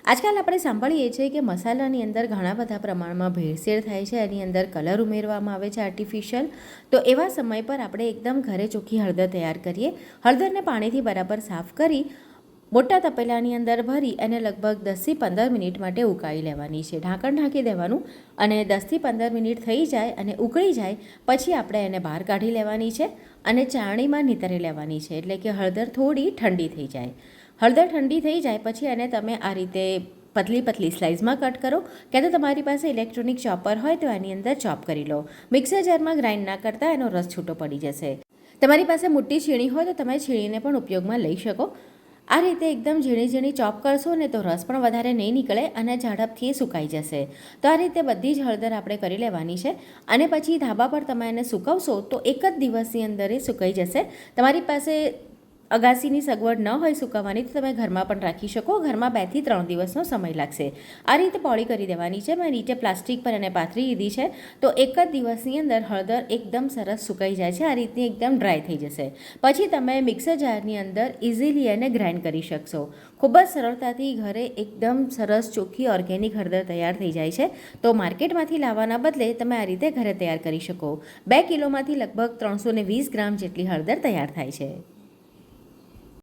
આજકાલ આપણે સાંભળીએ છીએ કે મસાલાની અંદર ઘણા બધા પ્રમાણમાં ભેળસેળ થાય છે, એની અંદર કલર ઉમેરવામાં આવે છે આર્ટિફિશિયલ. તો એવા સમય પર આપણે એકદમ ઘરે ચોખ્ખી હળદર તૈયાર કરીએ. હળદરને પાણીથી બરાબર સાફ કરી મોટા તપેલાની અંદર ભરી અને લગભગ 10થી 15 મિનિટ માટે ઉકાળી લેવાની છે. ઢાંકણ ઢાંકી દેવાનું અને 10થી 15 મિનિટ થઈ જાય અને ઉકળી જાય પછી આપણે એને બહાર કાઢી લેવાની છે અને ચાળણીમાં નીતરી લેવાની છે, એટલે કે હળદર થોડી ઠંડી થઈ જાય. હળદર ઠંડી થઈ જાય પછી એને તમે આ રીતે પતલી પતલી સ્લાઇસમાં કટ કરો, કે તો તમારી પાસે ઇલેક્ટ્રોનિક ચોપર હોય તો એની અંદર ચોપ કરી લો. મિક્સર જારમાં ગ્રાઇન્ડ ના કરતાં એનો રસ છૂટો પડી જશે. તમારી પાસે મોટી છીણી હોય તો તમે છીણીને પણ ઉપયોગમાં લઈ શકો. આ રીતે એકદમ ઝીણી ઝીણી ચોપ કરશો ને તો રસ પણ વધારે નહીં નીકળે અને ઝડપથી સુકાઈ જશે. તો આ રીતે બધી જ હળદર આપણે કરી લેવાની છે અને પછી ધાબા પર તમે એને સુકવશો તો એક જ દિવસની અંદર એ સુકાઈ જશે. તમારી પાસે અગાસીની સગવડ ન હોય સુકવવાની તો તમે ઘરમાં પણ રાખી શકો. ઘરમાં 2 થી 3 દિવસનો સમય લાગશે. આ રીતે પોળી કરી દેવાની છે. મેં નીચે પ્લાસ્ટિક પર એને પાથરી દીધી છે તો એક જ દિવસની અંદર હળદર એકદમ સરસ સુકાઈ જાય છે. આ રીતની એકદમ ડ્રાય થઈ જશે. પછી તમે મિક્સર જારની અંદર ઇઝીલી એને ગ્રાઇન્ડ કરી શકશો. ખૂબ જ સરળતાથી ઘરે એકદમ સરસ ચોખ્ખી ઓર્ગેનિક હળદર તૈયાર થઈ જાય છે. તો માર્કેટમાંથી લાવવાના બદલે તમે આ રીતે ઘરે તૈયાર કરી શકો. 2 કિલોમાંથી લગભગ 320 ગ્રામ જેટલી હળદર તૈયાર થાય છે.